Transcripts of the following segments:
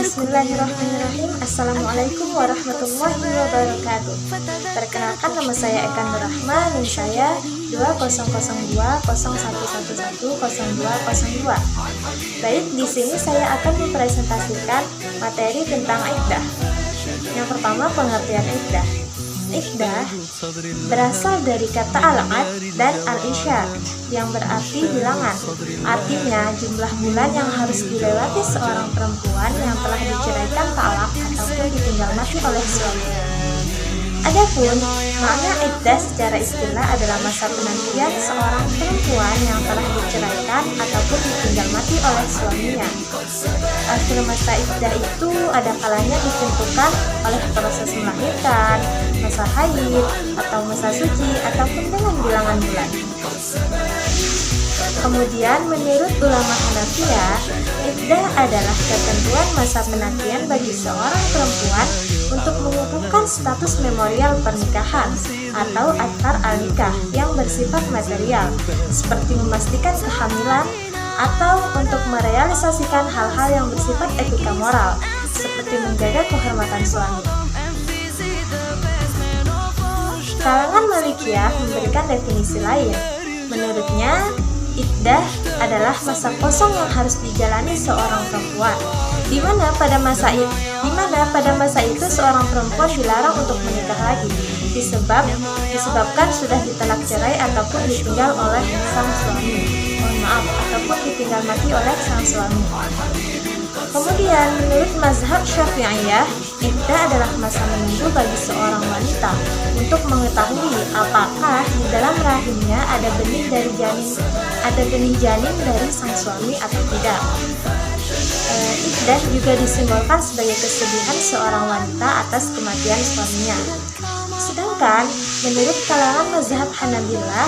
Bismillahirrahmanirrahim. Assalamualaikum warahmatullahi wabarakatuh. Perkenalkan, nama saya Eka Nurrahma, NIM saya 200201110202. Baik, di sini saya akan mempresentasikan materi tentang iddah. Yang pertama, pengertian iddah. Iddah berasal dari kata al-ad dan al-isyar yang berarti bilangan. Artinya jumlah bulan yang harus dilewati seorang perempuan yang telah diceraikan talak ataupun ditinggal mati oleh suaminya. Adapun makna iddah secara istilah adalah masa penantian seorang perempuan yang telah diceraikan ataupun ditinggal mati oleh suaminya. Akhir masa iddah itu ada kalanya ditentukan oleh proses melahirkan, masa haid, atau masa suci, ataupun dengan bilangan bulan. Kemudian menurut ulama Hanafiyah, iddah adalah ketentuan masa penantian bagi seorang perempuan untuk mengukuhkan status memorial pernikahan atau akad al-nikah yang bersifat material, seperti memastikan kehamilan atau untuk merealisasikan hal-hal yang bersifat etika moral, seperti menjaga kehormatan suami. Kalangan Malikiyah memberikan definisi lain. Menurutnya, iddah adalah masa kosong yang harus dijalani seorang perempuan, di mana pada masa itu seorang perempuan dilarang untuk menikah lagi, disebabkan sudah ditalak cerai ataupun ditinggal oleh sang suami. Ataupun ditinggal mati oleh sang suami. Kemudian menurut mazhab Syafi'iyah, iddah adalah masa menunggu bagi seorang wanita untuk mengetahui apakah di dalam rahimnya ada benih janin dari sang suami atau tidak. Iddah juga disimbolkan sebagai kesedihan seorang wanita atas kematian suaminya. Sedangkan menurut kalangan mazhab Hanabilah,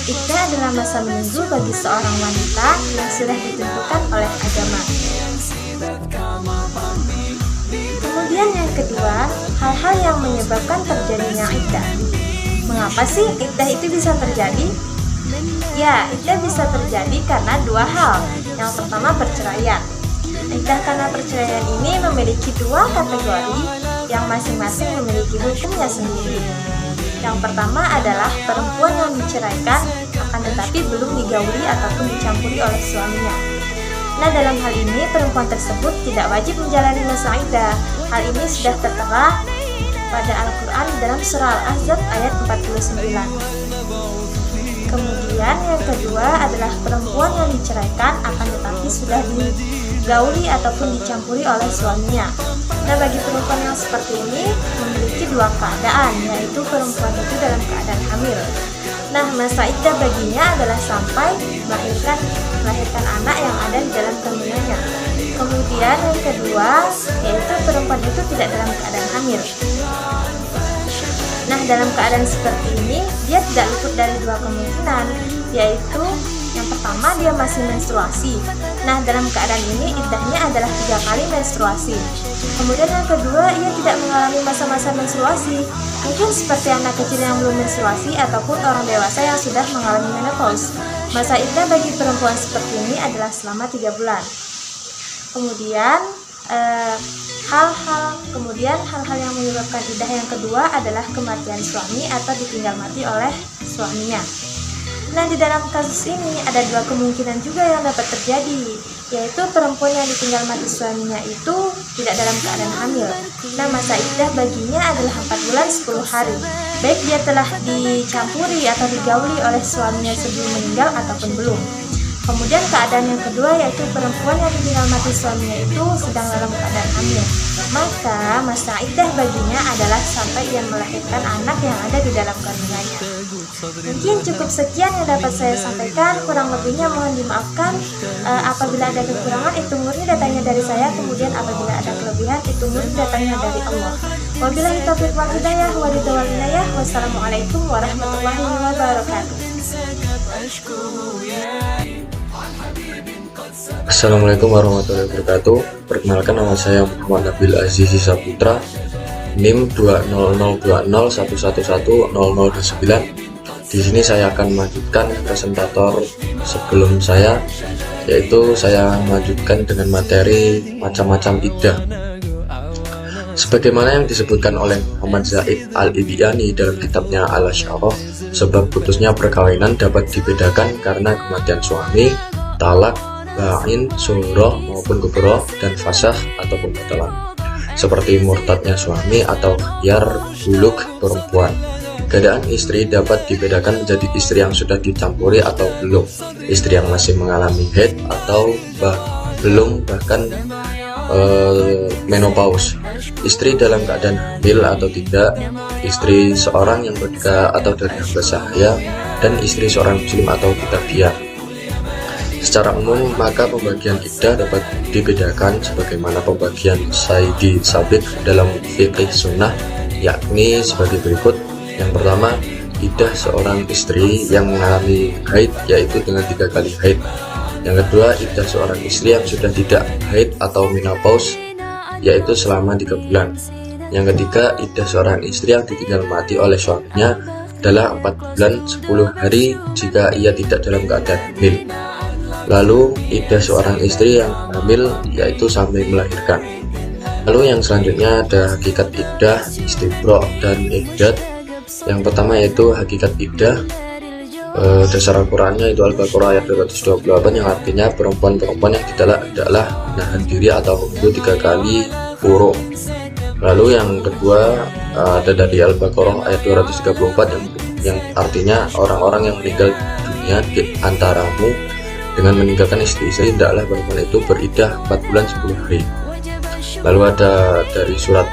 iddah adalah masa menunggu bagi seorang wanita yang sudah ditentukan oleh agama. Kemudian yang kedua, hal-hal yang menyebabkan terjadinya iddah. Mengapa sih iddah itu bisa terjadi? Ya, iddah bisa terjadi karena dua hal. Yang pertama, perceraian. Iddah karena perceraian ini memiliki dua kategori yang masing-masing memiliki hukumnya sendiri. Yang pertama adalah perempuan yang diceraikan akan tetapi belum digauli ataupun dicampuri oleh suaminya. Nah, dalam hal ini perempuan tersebut tidak wajib menjalani masa iddah. Hal ini sudah tertera pada Al-Quran dalam surah Al-Ahzab ayat 49. Kemudian yang kedua adalah perempuan yang diceraikan akan tetapi sudah digauli ataupun dicampuri oleh suaminya. Nah, bagi perempuan yang seperti ini memiliki dua keadaan, yaitu perempuan itu dalam keadaan hamil. Nah, masa iddah baginya adalah sampai melahirkan anak yang ada di dalam kandungannya. Kemudian yang kedua, yaitu perempuan itu tidak dalam keadaan hamil. Nah, dalam keadaan seperti ini, dia tidak luput dari dua kemungkinan, yaitu yang pertama, dia masih menstruasi. Nah, dalam keadaan ini iddahnya adalah 3 kali menstruasi. Kemudian yang kedua, ia tidak mengalami masa-masa menstruasi, mungkin seperti anak kecil yang belum menstruasi ataupun orang dewasa yang sudah mengalami menopause. Masa iddah bagi perempuan seperti ini adalah selama 3 bulan. Kemudian hal-hal yang menyebabkan iddah yang kedua adalah kematian suami atau ditinggal mati oleh suaminya. Nah, di dalam kasus ini ada dua kemungkinan juga yang dapat terjadi, yaitu perempuan yang ditinggal mati suaminya itu tidak dalam keadaan hamil. Nah, masa iddah baginya adalah 4 bulan 10 hari, baik dia telah dicampuri atau digauli oleh suaminya sebelum meninggal ataupun belum. Kemudian keadaan yang kedua, yaitu perempuan yang ditinggal mati suaminya itu sedang dalam keadaan hamil. Maka masa iddah baginya adalah sampai ia melahirkan anak yang ada di dalam kandungannya. Mungkin cukup sekian yang dapat saya sampaikan, kurang lebihnya mohon dimaafkan. Apabila ada kekurangan itu murni datangnya dari saya, kemudian apabila ada kelebihan itu murni datangnya dari Allah. Wabillahi taufiq wal hidayah, wassalamualaikum warahmatullahi wabarakatuh. Assalamualaikum warahmatullahi wabarakatuh. Perkenalkan, nama saya Muhammad Nabil Aziz Saputra, NIM 20020111009. Di sini saya akan melanjutkan presentator sebelum saya, yaitu saya melanjutkan dengan materi macam-macam iddah. Sebagaimana yang disebutkan oleh Muhammad Zaid Al-Ibiyani dalam kitabnya Al-Asy'arah, sebab putusnya perkawinan dapat dibedakan karena kematian suami, talak, ba'in, sunnah maupun kubroh, dan fasakh atau pembatalan, seperti murtadnya suami atau khiyar buluk perempuan. Keadaan istri dapat dibedakan menjadi istri yang sudah dicampuri atau belum, istri yang masih mengalami haid atau belum, bahkan menopause, istri dalam keadaan hamil atau tidak, istri seorang yang merdeka atau dari hamba sahaya, dan istri seorang muslim atau kitabiah. Secara umum, maka pembagian iddah dapat dibedakan sebagaimana pembagian Sayyidi Sabiq dalam fikih sunnah, yakni sebagai berikut. Yang pertama, iddah seorang istri yang mengalami haid, yaitu dengan 3 kali haid. Yang kedua, iddah seorang istri yang sudah tidak haid atau menopause, yaitu selama 3 bulan. Yang ketiga, iddah seorang istri yang ditinggal mati oleh suaminya adalah 4 bulan 10 hari jika ia tidak dalam keadaan hamil. Lalu iddah seorang istri yang hamil, yaitu sampai melahirkan. Lalu yang selanjutnya ada hakikat iddah, istibra, dan iddat. Yang pertama yaitu hakikat iddah. Dasar Al-Qur'annya itu Al-Baqarah ayat 228, yang artinya perempuan-perempuan yang tidaklah menahan diri atau menunggu 3 kali furuk. Lalu yang kedua ada dari Al-Baqarah ayat 234 yang artinya orang-orang yang meninggal dunia di antaramu dengan meninggalkan istri-istri, tidaklah perempuan itu beriddah 4 bulan 10 hari. Lalu ada dari surat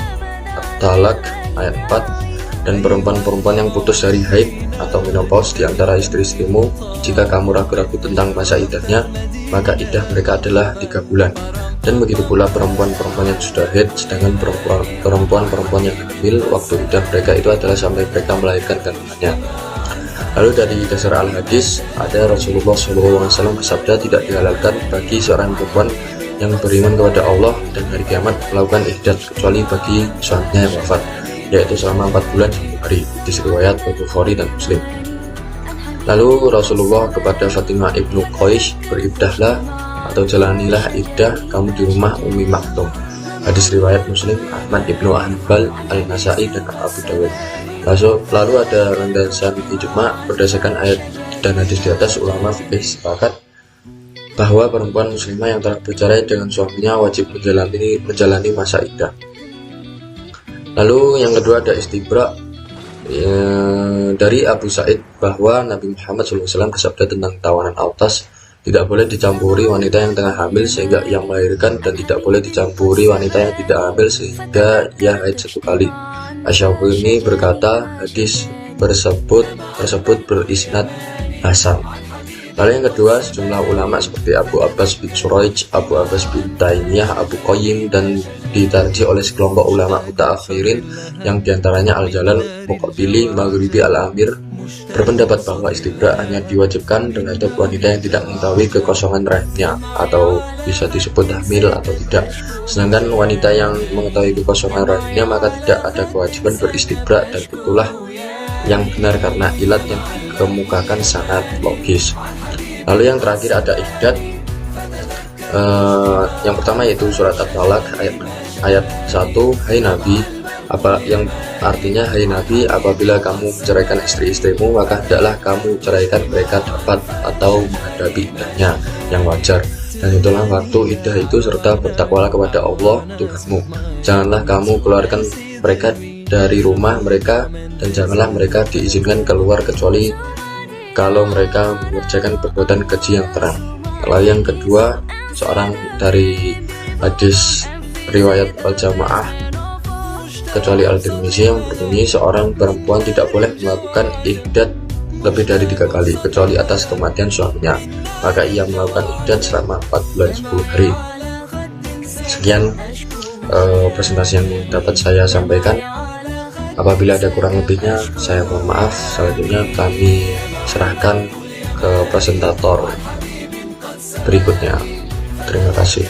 At-Talaq ayat 4, dan perempuan-perempuan yang putus dari haid atau menopause di antara istri-istrimu, jika kamu ragu-ragu tentang masa iddahnya, maka iddah mereka adalah 3 bulan. Dan begitu pula perempuan-perempuan yang sudah haid, sedangkan perempuan-perempuan yang hamil, waktu iddah mereka itu adalah sampai mereka melahirkan kandungannya. Lalu dari dasar al-hadis ada Rasulullah SAW bersabda, tidak dihalalkan bagi seorang perempuan yang beriman kepada Allah dan hari kiamat melakukan iddah kecuali bagi suaminya yang wafat, yaitu selama 4 bulan 10 hari. Di riwayat Bukhari dan Muslim. Lalu Rasulullah kepada Fatimah ibnu Qais, beriddahlah atau jalanilah iddah kamu di rumah Ummi Maktum. Hadis riwayat Muslim, Ahmad ibnu Hanbal, Al-Nasai, dan Abu Dawud. Lalu ada landasan ijma. Berdasarkan ayat dan hadis di atas, ulama fikih sepakat bahwa perempuan muslimah yang telah bercerai dengan suaminya wajib menjalani masa iddah. Lalu yang kedua ada istibra. Dari Abu Sa'id bahwa Nabi Muhammad SAW bersabda tentang tawanan autas, tidak boleh dicampuri wanita yang tengah hamil sehingga ia melahirkan, dan tidak boleh dicampuri wanita yang tidak hamil sehingga ia haid 1 kali. Asy-Syafi'i berkata, hadis tersebut berisnad hasan. Lalu yang kedua, sejumlah ulama seperti Abu Abbas bin Suraij, Abu Abbas bin Taimiyah, Abu Qayyim, dan ditarjih oleh sekelompok ulama mutaakhirin yang diantaranya Al-Jalal, Muqabili, Maghribi, Al-Amir, berpendapat bahwa istibra hanya diwajibkan terhadap wanita yang tidak mengetahui kekosongan rahimnya atau bisa disebut hamil atau tidak. Sedangkan wanita yang mengetahui kekosongan rahimnya maka tidak ada kewajiban beristibra, dan itulah yang benar karena ilat yang dikemukakan sangat logis. Lalu yang terakhir ada iddat. Yang pertama yaitu surat At-Talaq ayat 1, hai Nabi, yang artinya hai Nabi, apabila kamu menceraikan istri-istrimu maka hendaklah kamu ceraikan mereka dapat atau menghadapi iddahnya yang wajar, dan itulah waktu iddah itu, serta bertakwalah kepada Allah Tuhanmu. Janganlah kamu keluarkan mereka dari rumah mereka, dan janganlah mereka diizinkan keluar kecuali kalau mereka mengerjakan perbuatan keji yang terang. Lalu yang kedua, seorang dari hadis riwayat Al-Jamaah kecuali Al-Tirmizi yang berbunyi, seorang perempuan tidak boleh melakukan iddat lebih dari 3 kali kecuali atas kematian suaminya, maka ia melakukan iddat selama 4 bulan 10 hari. Sekian presentasi yang dapat saya sampaikan. Apabila ada kurang lebihnya, saya mohon maaf. Selanjutnya kami serahkan ke presentator berikutnya. Terima kasih.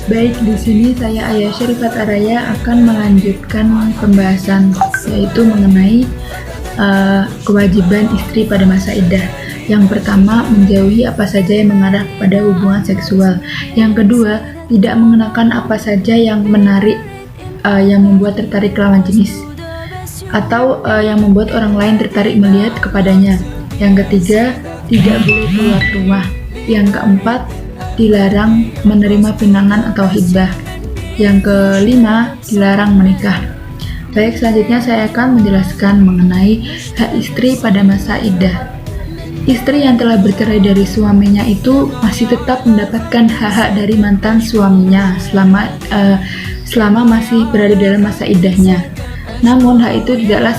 Baik, di sini saya Ayasha Rifat Araya akan melanjutkan pembahasan, yaitu mengenai kewajiban istri pada masa iddah. Yang pertama, menjauhi apa saja yang mengarah kepada hubungan seksual. Yang kedua, tidak mengenakan apa saja yang menarik, yang membuat tertarik lawan jenis, atau yang membuat orang lain tertarik melihat kepadanya. Yang ketiga, tidak boleh keluar rumah. Yang keempat, dilarang menerima pinangan atau hibah. Yang kelima, dilarang menikah. Baik, selanjutnya saya akan menjelaskan mengenai hak istri pada masa iddah. Istri yang telah bercerai dari suaminya itu masih tetap mendapatkan hak-hak dari mantan suaminya selama masih berada dalam masa iddahnya. Namun hak itu tidaklah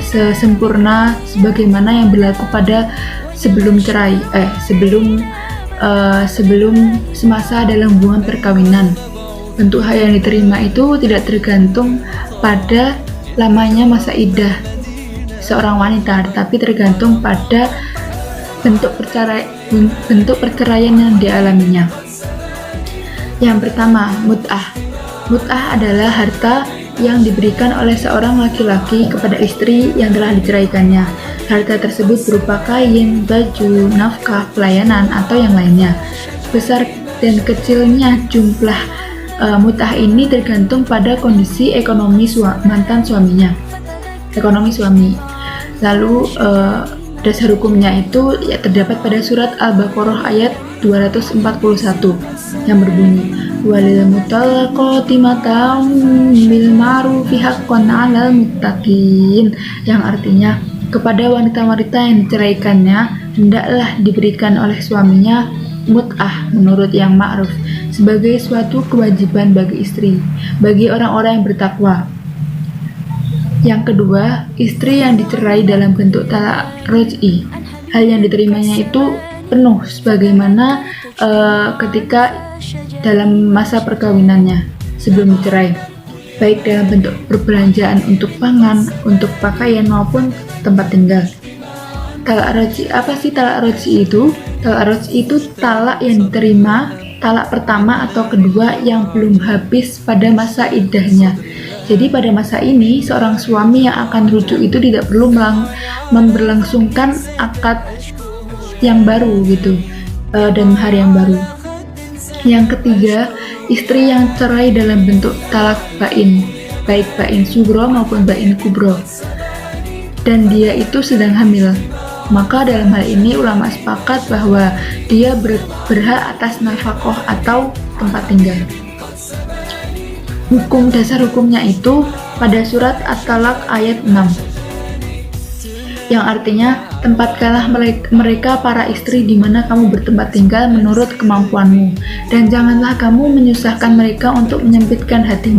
sesempurna sebagaimana yang berlaku pada sebelum semasa dalam hubungan perkawinan. Bentuk hak yang diterima itu tidak tergantung pada lamanya masa iddah seorang wanita, tetapi tergantung pada bentuk perceraian yang dialaminya. Yang pertama, mut'ah. Mut'ah adalah harta yang diberikan oleh seorang laki-laki kepada istri yang telah diceraikannya. Harta tersebut berupa kain, baju, nafkah, pelayanan, atau yang lainnya. Besar dan kecilnya jumlah mut'ah ini tergantung pada kondisi ekonomi mantan suaminya. Ekonomi suami. Lalu dasar hukumnya itu terdapat pada surat Al-Baqarah ayat 241 yang berbunyi, walil mutallaqati mata'un bil ma'rufi haqqan 'alal muttaqin, yang artinya kepada wanita-wanita yang diceraikannya hendaklah diberikan oleh suaminya mut'ah menurut yang ma'ruf sebagai suatu kewajiban bagi istri, bagi orang-orang yang bertakwa. Yang kedua, istri yang dicerai dalam bentuk talak roj'i. Hal yang diterimanya itu penuh sebagaimana ketika dalam masa perkawinannya sebelum dicerai, baik dalam bentuk perbelanjaan untuk pangan, untuk pakaian maupun tempat tinggal. Talak roj'i, apa sih talak roj'i itu? Talak roj'i itu talak yang diterima, talak pertama atau kedua yang belum habis pada masa iddahnya. Jadi pada masa ini seorang suami yang akan rujuk itu tidak perlu memberlangsungkan akad yang baru gitu dan mahar yang baru. Yang ketiga, istri yang cerai dalam bentuk talak bain, baik bain sugro maupun bain kubro, dan dia itu sedang hamil. Maka dalam hal ini ulama sepakat bahwa dia berhak atas nafkah atau tempat tinggal. Hukum dasar hukumnya itu pada surat At-Talaq ayat 6, yang artinya tempatkanlah mereka para istri di mana kamu bertempat tinggal menurut kemampuanmu, dan janganlah kamu menyusahkan mereka untuk menyempitkan hati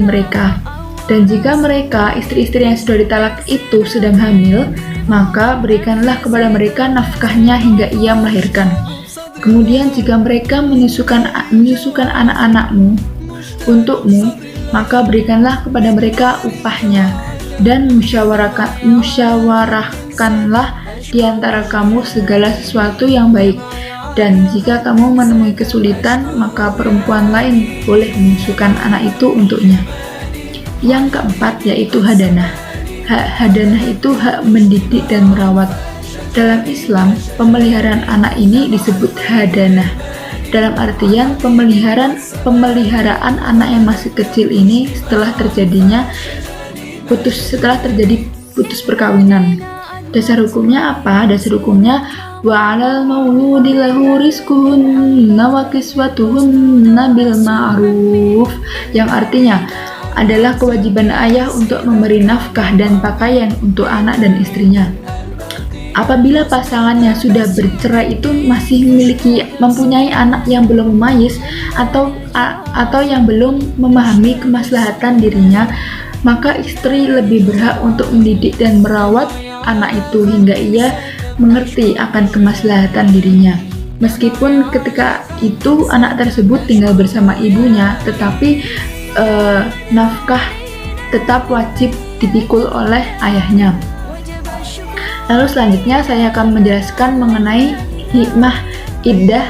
mereka. Dan jika mereka istri-istri yang sudah ditalak itu sedang hamil, maka berikanlah kepada mereka nafkahnya hingga ia melahirkan. Kemudian jika mereka menyusukan anak-anakmu untukmu, maka berikanlah kepada mereka upahnya, dan musyawarahkanlah di antara kamu segala sesuatu yang baik. Dan jika kamu menemui kesulitan, maka perempuan lain boleh menyusukan anak itu untuknya. Yang keempat yaitu hadanah. Hadanah itu hak mendidik dan merawat. Dalam Islam, pemeliharaan anak ini disebut hadanah. Dalam artian pemeliharaan anak yang masih kecil ini setelah terjadi putus perkawinan. Dasar hukumnya apa? Dasar hukumnya wa 'alal mauludi lahu rizquhunna wa kiswatuhunna bil ma'ruf, yang artinya adalah kewajiban ayah untuk memberi nafkah dan pakaian untuk anak dan istrinya. Apabila pasangannya sudah bercerai itu masih mempunyai anak yang belum memayis atau yang belum memahami kemaslahatan dirinya, maka istri lebih berhak untuk mendidik dan merawat anak itu hingga ia mengerti akan kemaslahatan dirinya. Meskipun ketika itu anak tersebut tinggal bersama ibunya, tetapi nafkah tetap wajib dipikul oleh ayahnya. Lalu selanjutnya saya akan menjelaskan mengenai hikmah iddah,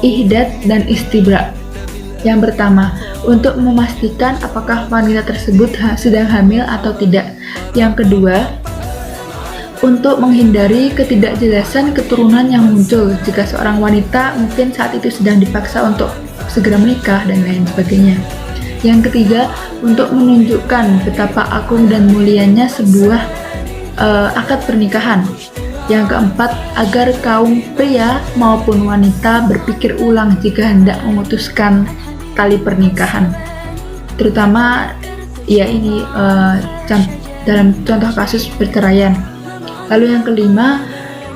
ihdad, dan istibra. Yang pertama, untuk memastikan apakah wanita tersebut sedang hamil atau tidak. Yang kedua, untuk menghindari ketidakjelasan keturunan yang muncul jika seorang wanita mungkin saat itu sedang dipaksa untuk segera menikah dan lain sebagainya. Yang ketiga, untuk menunjukkan betapa agung dan mulianya sebuah akad pernikahan. Yang keempat, agar kaum pria maupun wanita berpikir ulang jika hendak memutuskan tali pernikahan, terutama ya ini dalam contoh kasus perceraian. Lalu yang kelima,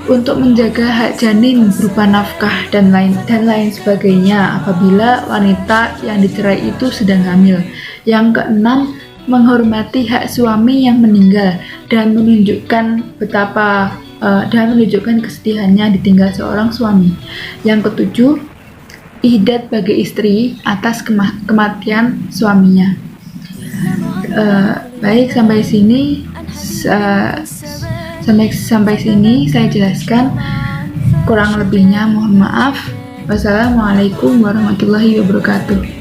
untuk menjaga hak janin berupa nafkah dan lain sebagainya apabila wanita yang dicerai itu sedang hamil. Yang keenam, menghormati hak suami yang meninggal dan menunjukkan kesedihannya ditinggal seorang suami. Yang ketujuh, ihdad bagi istri atas kematian suaminya. Baik, sampai sini saya jelaskan. Kurang lebihnya mohon maaf. Wassalamualaikum warahmatullahi wabarakatuh.